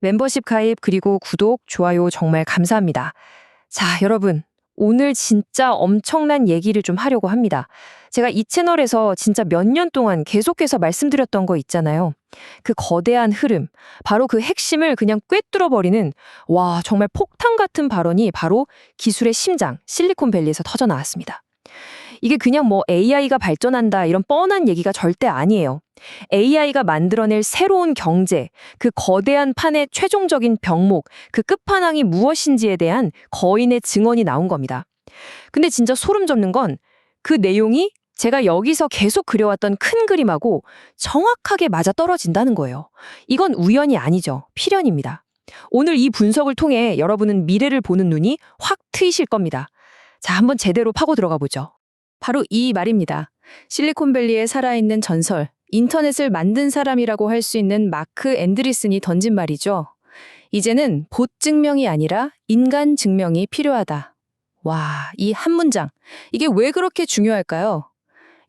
멤버십 가입 그리고 구독, 좋아요 정말 감사합니다. 자, 여러분. 오늘 진짜 엄청난 얘기를 좀 하려고 합니다. 제가 이 채널에서 진짜 몇 년 동안 계속해서 말씀드렸던 거 있잖아요. 그 거대한 흐름, 바로 그 핵심을 그냥 꿰뚫어버리는 와, 정말 폭탄 같은 발언이 바로 기술의 심장, 실리콘밸리에서 터져 나왔습니다. 이게 그냥 뭐 AI가 발전한다 이런 뻔한 얘기가 절대 아니에요. AI가 만들어낼 새로운 경제, 그 거대한 판의 최종적인 병목, 그 끝판왕이 무엇인지에 대한 거인의 증언이 나온 겁니다. 근데 진짜 소름 돋는 건 그 내용이 제가 여기서 계속 그려왔던 큰 그림하고 정확하게 맞아떨어진다는 거예요. 이건 우연이 아니죠. 필연입니다. 오늘 이 분석을 통해 여러분은 미래를 보는 눈이 확 트이실 겁니다. 자, 한번 제대로 파고 들어가 보죠. 바로 이 말입니다. 실리콘밸리의 살아있는 전설, 인터넷을 만든 사람이라고 할 수 있는 마크 앤드리슨이 던진 말이죠. 이제는 봇 증명이 아니라 인간 증명이 필요하다. 와, 이 한 문장. 이게 왜 그렇게 중요할까요?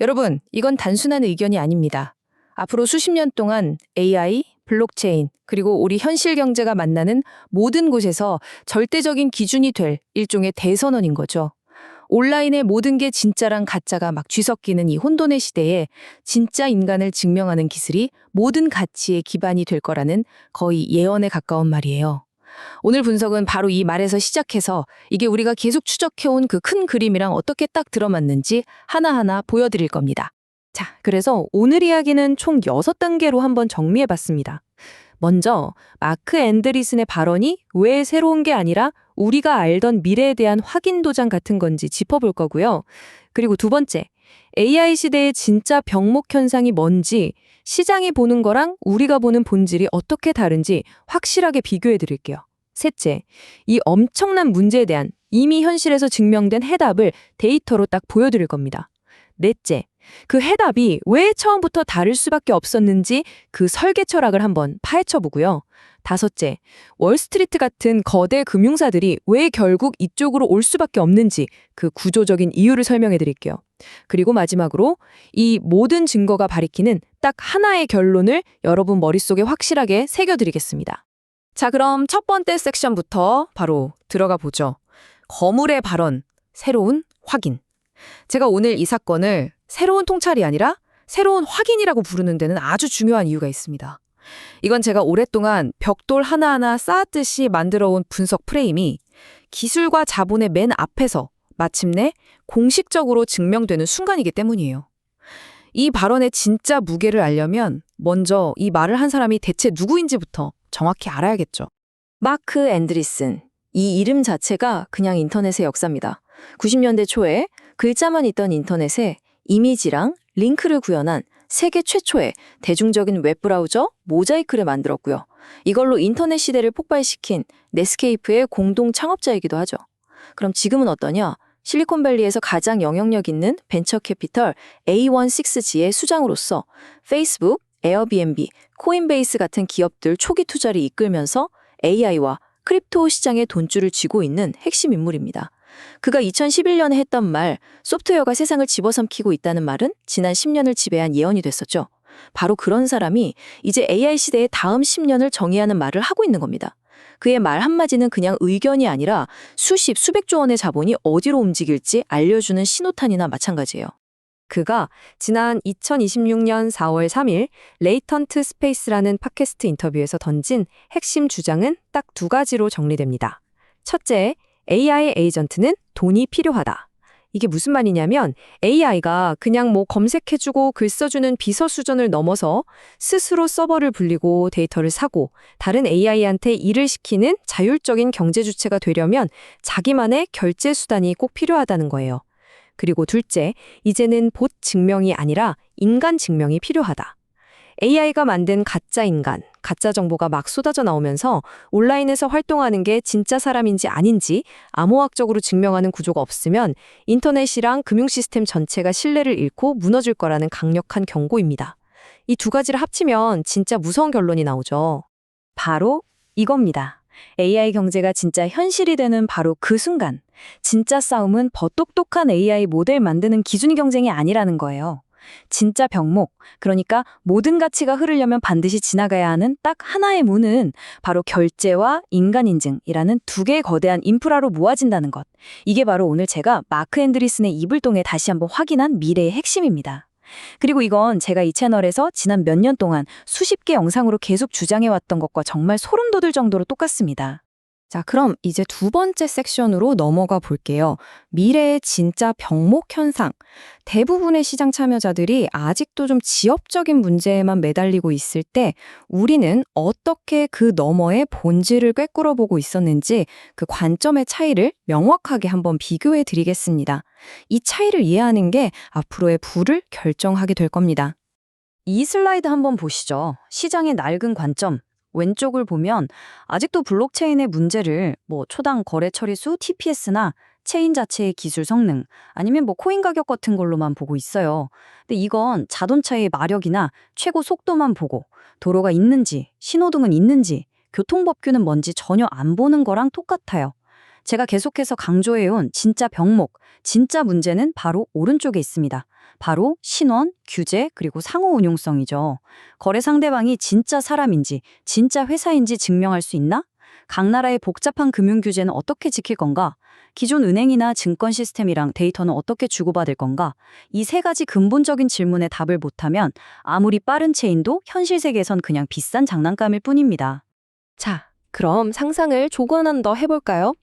여러분, 이건 단순한 의견이 아닙니다. 앞으로 수십 년 동안 AI, 블록체인, 그리고 우리 현실 경제가 만나는 모든 곳에서 절대적인 기준이 될 일종의 대선언인 거죠. 온라인의 모든 게 진짜랑 가짜가 막 쥐섞이는 이 혼돈의 시대에 진짜 인간을 증명하는 기술이 모든 가치의 기반이 될 거라는 거의 예언에 가까운 말이에요. 오늘 분석은 바로 이 말에서 시작해서 이게 우리가 계속 추적해온 그 큰 그림이랑 어떻게 딱 들어맞는지 하나하나 보여드릴 겁니다. 자, 그래서 오늘 이야기는 총 6단계로 한번 정리해봤습니다. 먼저 마크 앤드리슨의 발언이 왜 새로운 게 아니라 우리가 알던 미래에 대한 확인 도장 같은 건지 짚어볼 거고요. 그리고 두 번째, AI 시대의 진짜 병목 현상이 뭔지, 시장이 보는 거랑 우리가 보는 본질이 어떻게 다른지 확실하게 비교해 드릴게요. 셋째, 이 엄청난 문제에 대한 이미 현실에서 증명된 해답을 데이터로 딱 보여드릴 겁니다. 넷째, 그 해답이 왜 처음부터 다를 수밖에 없었는지 그 설계 철학을 한번 파헤쳐보고요. 다섯째, 월스트리트 같은 거대 금융사들이 왜 결국 이쪽으로 올 수밖에 없는지 그 구조적인 이유를 설명해 드릴게요. 그리고 마지막으로 이 모든 증거가 가리키는 딱 하나의 결론을 여러분 머릿속에 확실하게 새겨드리겠습니다. 자, 그럼 첫 번째 섹션부터 바로 들어가 보죠. 거물의 발언, 새로운 확인. 제가 오늘 이 사건을 새로운 통찰이 아니라 새로운 확인이라고 부르는 데는 아주 중요한 이유가 있습니다. 이건 제가 오랫동안 벽돌 하나하나 쌓았듯이 만들어온 분석 프레임이 기술과 자본의 맨 앞에서 마침내 공식적으로 증명되는 순간이기 때문이에요. 이 발언의 진짜 무게를 알려면 먼저 이 말을 한 사람이 대체 누구인지부터 정확히 알아야겠죠. 마크 앤드리슨. 이 이름 자체가 그냥 인터넷의 역사입니다. 90년대 초에 글자만 있던 인터넷에 이미지랑 링크를 구현한 세계 최초의 대중적인 웹브라우저 모자이크를 만들었고요. 이걸로 인터넷 시대를 폭발시킨 넷스케이프의 공동 창업자이기도 하죠. 그럼 지금은 어떠냐? 실리콘밸리에서 가장 영향력 있는 벤처 캐피털 A16G의 수장으로서 페이스북, 에어비앤비, 코인베이스 같은 기업들 초기 투자를 이끌면서 AI와 크립토 시장의 돈줄을 쥐고 있는 핵심 인물입니다. 그가 2011년에 했던 말, 소프트웨어가 세상을 집어삼키고 있다는 말은 지난 10년을 지배한 예언이 됐었죠. 바로 그런 사람이 이제 AI 시대의 다음 10년을 정의하는 말을 하고 있는 겁니다. 그의 말 한마디는 그냥 의견이 아니라 수십, 수백조 원의 자본이 어디로 움직일지 알려주는 신호탄이나 마찬가지예요. 그가 지난 2026년 4월 3일 레이턴트 스페이스라는 팟캐스트 인터뷰에서 던진 핵심 주장은 딱 두 가지로 정리됩니다. 첫째, AI 에이전트는 돈이 필요하다. 이게 무슨 말이냐면 AI가 그냥 뭐 검색해주고 글 써주는 비서 수준을 넘어서 스스로 서버를 불리고 데이터를 사고 다른 AI한테 일을 시키는 자율적인 경제 주체가 되려면 자기만의 결제 수단이 꼭 필요하다는 거예요. 그리고 둘째, 이제는 봇 증명이 아니라 인간 증명이 필요하다. AI가 만든 가짜 인간, 가짜 정보가 막 쏟아져 나오면서 온라인에서 활동하는 게 진짜 사람인지 아닌지 암호학적으로 증명하는 구조가 없으면 인터넷이랑 금융 시스템 전체가 신뢰를 잃고 무너질 거라는 강력한 경고입니다. 이 두 가지를 합치면 진짜 무서운 결론이 나오죠. 바로 이겁니다. AI 경제가 진짜 현실이 되는 바로 그 순간, 진짜 싸움은 더 똑똑한 AI 모델 만드는 기준 경쟁이 아니라는 거예요. 진짜 병목, 그러니까 모든 가치가 흐르려면 반드시 지나가야 하는 딱 하나의 문은 바로 결제와 인간인증이라는 두 개의 거대한 인프라로 모아진다는 것. 이게 바로 오늘 제가 마크 앤드리슨의 입을 통해 다시 한번 확인한 미래의 핵심입니다. 그리고 이건 제가 이 채널에서 지난 몇 년 동안 수십 개 영상으로 계속 주장해왔던 것과 정말 소름 돋을 정도로 똑같습니다. 자, 그럼 이제 두 번째 섹션으로 넘어가 볼게요. 미래의 진짜 병목 현상. 대부분의 시장 참여자들이 아직도 좀 지엽적인 문제에만 매달리고 있을 때 우리는 어떻게 그 너머의 본질을 꿰뚫어 보고 있었는지 그 관점의 차이를 명확하게 한번 비교해 드리겠습니다. 이 차이를 이해하는 게 앞으로의 부를 결정하게 될 겁니다. 이 슬라이드 한번 보시죠. 시장의 낡은 관점. 왼쪽을 보면 아직도 블록체인의 문제를 초당 거래 처리수 TPS나 체인 자체의 기술 성능 아니면 코인 가격 같은 걸로만 보고 있어요. 근데 이건 자동차의 마력이나 최고 속도만 보고 도로가 있는지 신호등은 있는지 교통법규는 뭔지 전혀 안 보는 거랑 똑같아요. 제가 계속해서 강조해온 진짜 병목, 진짜 문제는 바로 오른쪽에 있습니다. 바로 신원, 규제, 그리고 상호 운용성이죠. 거래 상대방이 진짜 사람인지, 진짜 회사인지 증명할 수 있나? 각 나라의 복잡한 금융 규제는 어떻게 지킬 건가? 기존 은행이나 증권 시스템이랑 데이터는 어떻게 주고받을 건가? 이 세 가지 근본적인 질문에 답을 못하면 아무리 빠른 체인도 현실 세계에선 그냥 비싼 장난감일 뿐입니다. 자, 그럼 상상을 조금 더 해볼까요?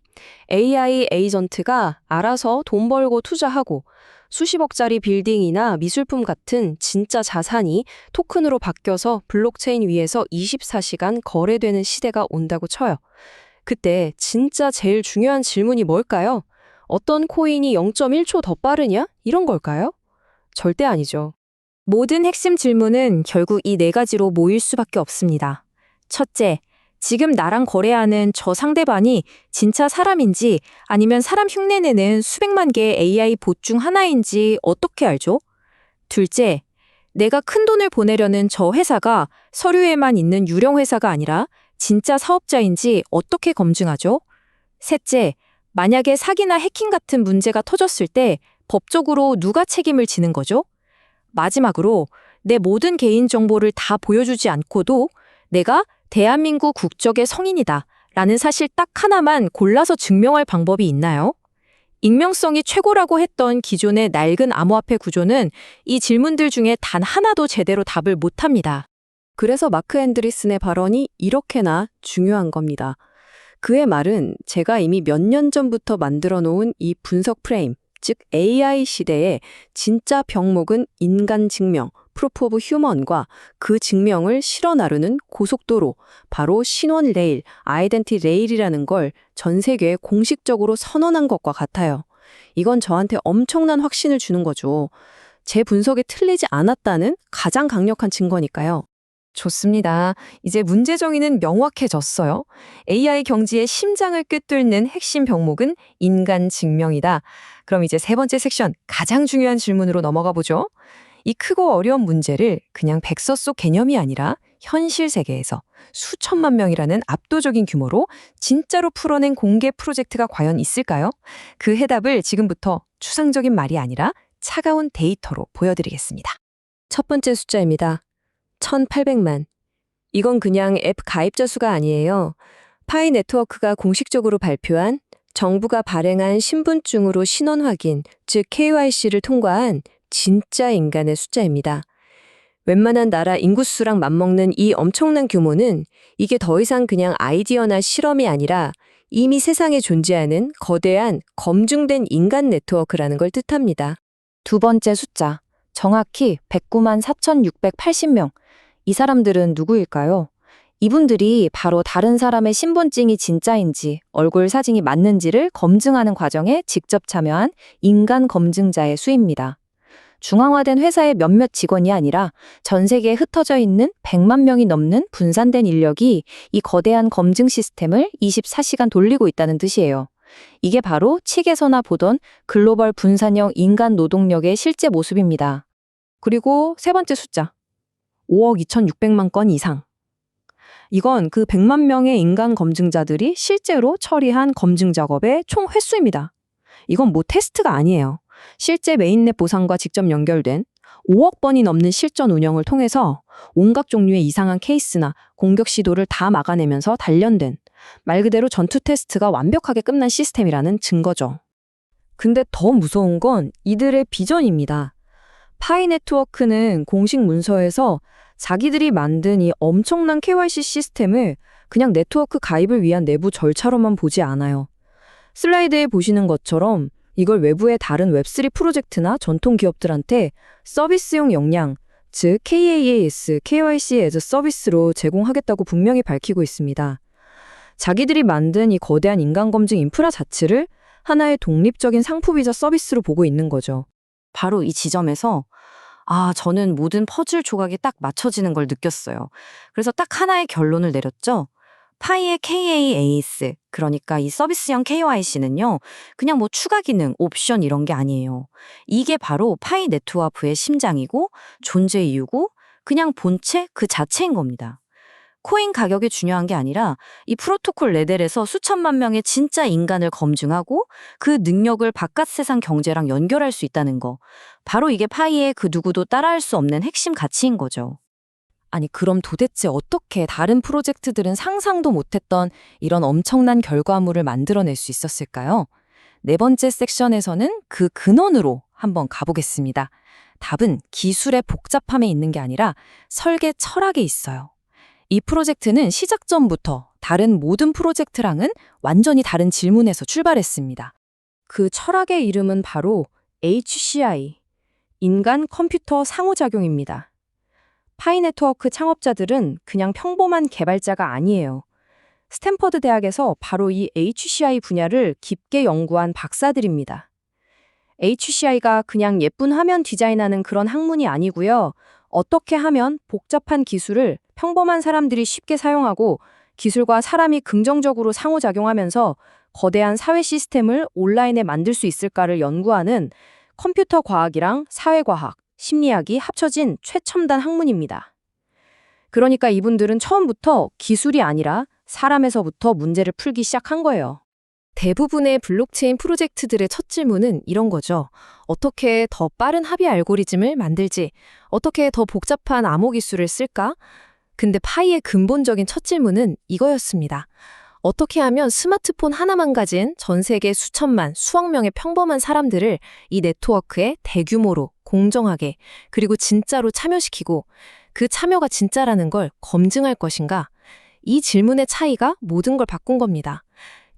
AI 에이전트가 알아서 돈 벌고 투자하고 수십억짜리 빌딩이나 미술품 같은 진짜 자산이 토큰으로 바뀌어서 블록체인 위에서 24시간 거래되는 시대가 온다고 쳐요. 그때 진짜 제일 중요한 질문이 뭘까요? 어떤 코인이 0.1초 더 빠르냐? 이런 걸까요? 절대 아니죠. 모든 핵심 질문은 결국 이 네 가지로 모일 수밖에 없습니다. 첫째, 지금 나랑 거래하는 저 상대방이 진짜 사람인지 아니면 사람 흉내내는 수백만 개의 AI 봇 중 하나인지 어떻게 알죠? 둘째, 내가 큰돈을 보내려는 저 회사가 서류에만 있는 유령 회사가 아니라 진짜 사업자인지 어떻게 검증하죠? 셋째, 만약에 사기나 해킹 같은 문제가 터졌을 때 법적으로 누가 책임을 지는 거죠? 마지막으로 내 모든 개인정보를 다 보여주지 않고도 내가 대한민국 국적의 성인이다 라는 사실 딱 하나만 골라서 증명할 방법이 있나요? 익명성이 최고라고 했던 기존의 낡은 암호화폐 구조는 이 질문들 중에 단 하나도 제대로 답을 못합니다. 그래서 마크 앤드리슨의 발언이 이렇게나 중요한 겁니다. 그의 말은 제가 이미 몇 년 전부터 만들어 놓은 이 분석 프레임, 즉 AI 시대에 진짜 병목은 인간 증명, 프루프 오브 휴먼과 그 증명을 실어 나르는 고속도로, 바로 신원 레일, 아이덴티 레일이라는 걸 전 세계에 공식적으로 선언한 것과 같아요. 이건 저한테 엄청난 확신을 주는 거죠. 제 분석이 틀리지 않았다는 가장 강력한 증거니까요. 좋습니다. 이제 문제 정의는 명확해졌어요. AI 경지의 심장을 꿰뚫는 핵심 병목은 인간 증명이다. 그럼 이제 세 번째 섹션, 가장 중요한 질문으로 넘어가 보죠. 이 크고 어려운 문제를 그냥 백서 속 개념이 아니라 현실 세계에서 수천만 명이라는 압도적인 규모로 진짜로 풀어낸 공개 프로젝트가 과연 있을까요? 그 해답을 지금부터 추상적인 말이 아니라 차가운 데이터로 보여드리겠습니다. 첫 번째 숫자입니다. 1,800만. 이건 그냥 앱 가입자 수가 아니에요. 파이 네트워크가 공식적으로 발표한 정부가 발행한 신분증으로 신원 확인, 즉 KYC를 통과한 진짜 인간의 숫자입니다. 웬만한 나라 인구수랑 맞먹는 이 엄청난 규모는 이게 더 이상 그냥 아이디어나 실험이 아니라 이미 세상에 존재하는 거대한 검증된 인간 네트워크라는 걸 뜻합니다. 두 번째 숫자, 정확히 109만 4,680명. 이 사람들은 누구일까요? 이분들이 바로 다른 사람의 신분증이 진짜인지 얼굴 사진이 맞는지를 검증하는 과정에 직접 참여한 인간 검증자의 수입니다. 중앙화된 회사의 몇몇 직원이 아니라 전 세계에 흩어져 있는 100만 명이 넘는 분산된 인력이 이 거대한 검증 시스템을 24시간 돌리고 있다는 뜻이에요. 이게 바로 책에서나 보던 글로벌 분산형 인간 노동력의 실제 모습입니다. 그리고 세 번째 숫자, 5억 2,600만 건 이상. 이건 그 100만 명의 인간 검증자들이 실제로 처리한 검증 작업의 총 횟수입니다. 이건 테스트가 아니에요. 실제 메인넷 보상과 직접 연결된 5억 번이 넘는 실전 운영을 통해서 온갖 종류의 이상한 케이스나 공격 시도를 다 막아내면서 단련된 말 그대로 전투 테스트가 완벽하게 끝난 시스템이라는 증거죠. 근데 더 무서운 건 이들의 비전입니다. 파이 네트워크는 공식 문서에서 자기들이 만든 이 엄청난 KYC 시스템을 그냥 네트워크 가입을 위한 내부 절차로만 보지 않아요. 슬라이드에 보시는 것처럼 이걸 외부의 다른 웹3 프로젝트나 전통 기업들한테 서비스용 역량, 즉 KaaS, KYC as a 서비스로 제공하겠다고 분명히 밝히고 있습니다. 자기들이 만든 이 거대한 인간검증 인프라 자체를 하나의 독립적인 상품이자 서비스로 보고 있는 거죠. 바로 이 지점에서 저는 모든 퍼즐 조각이 딱 맞춰지는 걸 느꼈어요. 그래서 딱 하나의 결론을 내렸죠. 파이의 KaaS, 그러니까 이 서비스형 KYC는요, 그냥 뭐 추가 기능, 옵션 이런 게 아니에요. 이게 바로 파이 네트워크의 심장이고 존재 이유고 그냥 본체 그 자체인 겁니다. 코인 가격이 중요한 게 아니라 이 프로토콜 레벨에서 수천만 명의 진짜 인간을 검증하고 그 능력을 바깥 세상 경제랑 연결할 수 있다는 거. 바로 이게 파이의 그 누구도 따라할 수 없는 핵심 가치인 거죠. 아니, 그럼 도대체 어떻게 다른 프로젝트들은 상상도 못했던 이런 엄청난 결과물을 만들어낼 수 있었을까요? 네 번째 섹션에서는 그 근원으로 한번 가보겠습니다. 답은 기술의 복잡함에 있는 게 아니라 설계 철학에 있어요. 이 프로젝트는 시작 전부터 다른 모든 프로젝트랑은 완전히 다른 질문에서 출발했습니다. 그 철학의 이름은 바로 HCI, 인간 컴퓨터 상호작용입니다. 파이 네트워크 창업자들은 그냥 평범한 개발자가 아니에요. 스탠퍼드 대학에서 바로 이 HCI 분야를 깊게 연구한 박사들입니다. HCI가 그냥 예쁜 화면 디자인하는 그런 학문이 아니고요. 어떻게 하면 복잡한 기술을 평범한 사람들이 쉽게 사용하고 기술과 사람이 긍정적으로 상호작용하면서 거대한 사회 시스템을 온라인에 만들 수 있을까를 연구하는 컴퓨터 과학이랑 사회과학, 심리학이 합쳐진 최첨단 학문입니다. 그러니까 이분들은 처음부터 기술이 아니라 사람에서부터 문제를 풀기 시작한 거예요. 대부분의 블록체인 프로젝트들의 첫 질문은 이런 거죠. 어떻게 더 빠른 합의 알고리즘을 만들지? 어떻게 더 복잡한 암호 기술을 쓸까? 근데 파이의 근본적인 첫 질문은 이거였습니다. 어떻게 하면 스마트폰 하나만 가진 전 세계 수천만, 수억 명의 평범한 사람들을 이 네트워크에 대규모로, 공정하게, 그리고 진짜로 참여시키고 그 참여가 진짜라는 걸 검증할 것인가? 이 질문의 차이가 모든 걸 바꾼 겁니다.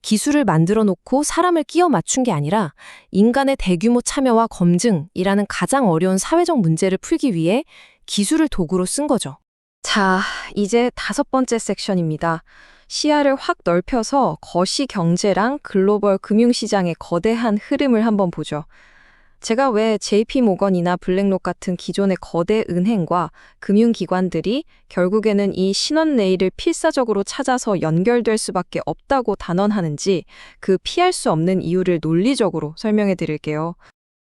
기술을 만들어 놓고 사람을 끼워 맞춘 게 아니라 인간의 대규모 참여와 검증이라는 가장 어려운 사회적 문제를 풀기 위해 기술을 도구로 쓴 거죠. 자, 이제 5번째 섹션입니다. 시야를 확 넓혀서 거시 경제랑 글로벌 금융시장의 거대한 흐름을 한번 보죠. 제가 왜 JP모건이나 블랙록 같은 기존의 거대 은행과 금융기관들이 결국에는 이 신원레일을 필사적으로 찾아서 연결될 수밖에 없다고 단언하는지 그 피할 수 없는 이유를 논리적으로 설명해 드릴게요.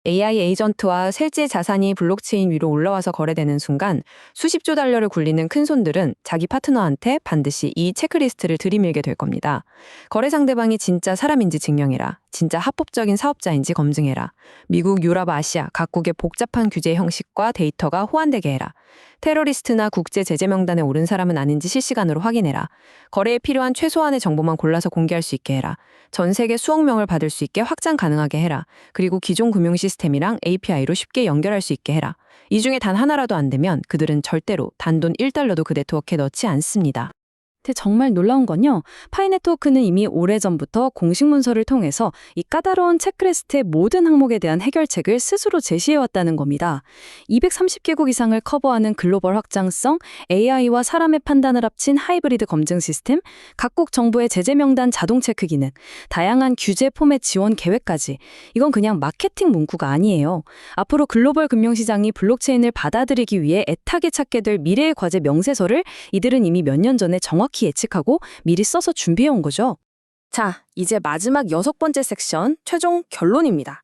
AI 에이전트와 실제 자산이 블록체인 위로 올라와서 거래되는 순간 수십조 달러를 굴리는 큰손들은 자기 파트너한테 반드시 이 체크리스트를 들이밀게 될 겁니다. 거래 상대방이 진짜 사람인지 증명해라. 진짜 합법적인 사업자인지 검증해라. 미국, 유럽, 아시아 각국의 복잡한 규제 형식과 데이터가 호환되게 해라. 테러리스트나 국제 제재 명단에 오른 사람은 아닌지 실시간으로 확인해라. 거래에 필요한 최소한의 정보만 골라서 공개할 수 있게 해라. 전 세계 수억 명을 받을 수 있게 확장 가능하게 해라. 그리고 기존 금융 시스템이랑 API로 쉽게 연결할 수 있게 해라. 이 중에 단 하나라도 안 되면 그들은 절대로 단돈 1달러도 그 네트워크에 넣지 않습니다. 근데 정말 놀라운 건요. 파이 네트워크는 이미 오래전부터 공식 문서를 통해서 이 까다로운 체크리스트의 모든 항목에 대한 해결책을 스스로 제시해왔다는 겁니다. 230개국 이상을 커버하는 글로벌 확장성, AI와 사람의 판단을 합친 하이브리드 검증 시스템, 각국 정부의 제재 명단 자동 체크 기능, 다양한 규제 포맷 지원 계획까지. 이건 그냥 마케팅 문구가 아니에요. 앞으로 글로벌 금융시장이 블록체인을 받아들이기 위해 애타게 찾게 될 미래의 과제 명세서를 이들은 이미 몇 년 전에 정확히 예측하고 미리 써서 준비해온 거죠. 자, 이제 마지막 6번째 섹션, 최종 결론입니다.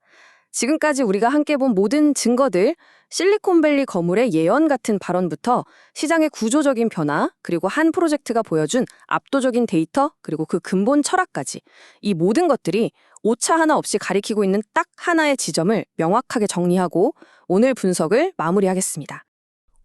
지금까지 우리가 함께 본 모든 증거들, 실리콘밸리 거물의 예언 같은 발언부터 시장의 구조적인 변화, 그리고 한 프로젝트가 보여준 압도적인 데이터, 그리고 그 근본 철학까지 이 모든 것들이 오차 하나 없이 가리키고 있는 딱 하나의 지점을 명확하게 정리하고 오늘 분석을 마무리하겠습니다.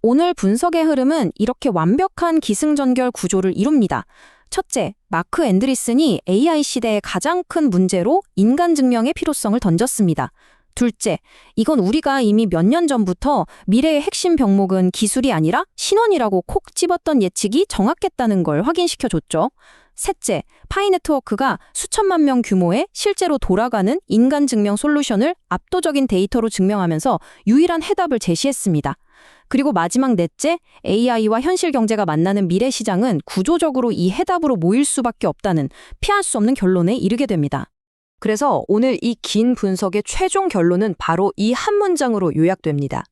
오늘 분석의 흐름은 이렇게 완벽한 기승전결 구조를 이룹니다. 첫째, 마크 앤드리슨이 AI 시대의 가장 큰 문제로 인간 증명의 필요성을 던졌습니다. 둘째, 이건 우리가 이미 몇 년 전부터 미래의 핵심 병목은 기술이 아니라 신원이라고 콕 집었던 예측이 정확했다는 걸 확인시켜줬죠. 셋째, 파이 네트워크가 수천만 명 규모의 실제로 돌아가는 인간 증명 솔루션을 압도적인 데이터로 증명하면서 유일한 해답을 제시했습니다. 그리고 마지막 넷째, AI와 현실 경제가 만나는 미래 시장은 구조적으로 이 해답으로 모일 수밖에 없다는 피할 수 없는 결론에 이르게 됩니다. 그래서 오늘 이 긴 분석의 최종 결론은 바로 이 한 문장으로 요약됩니다.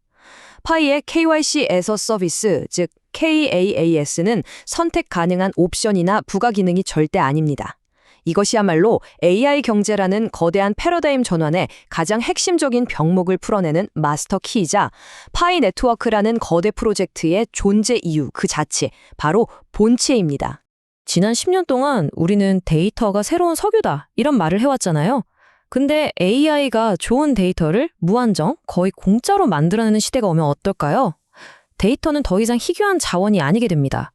파이의 KYC as a 서비스, 즉 KAAS는 선택 가능한 옵션이나 부가 기능이 절대 아닙니다. 이것이야말로 AI 경제라는 거대한 패러다임 전환의 가장 핵심적인 병목을 풀어내는 마스터 키이자 파이 네트워크라는 거대 프로젝트의 존재 이유 그 자체, 바로 본체입니다. 지난 10년 동안 우리는 데이터가 새로운 석유다 이런 말을 해왔잖아요. 근데 AI가 좋은 데이터를 무한정 거의 공짜로 만들어내는 시대가 오면 어떨까요? 데이터는 더 이상 희귀한 자원이 아니게 됩니다.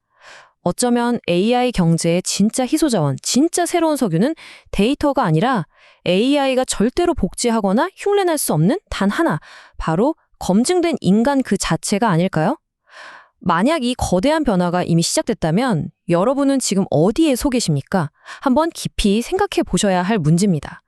어쩌면 AI 경제의 진짜 희소자원, 진짜 새로운 석유는 데이터가 아니라 AI가 절대로 복제하거나 흉내낼 수 없는 단 하나, 바로 검증된 인간 그 자체가 아닐까요? 만약 이 거대한 변화가 이미 시작됐다면 여러분은 지금 어디에 서 계십니까? 한번 깊이 생각해 보셔야 할 문제입니다.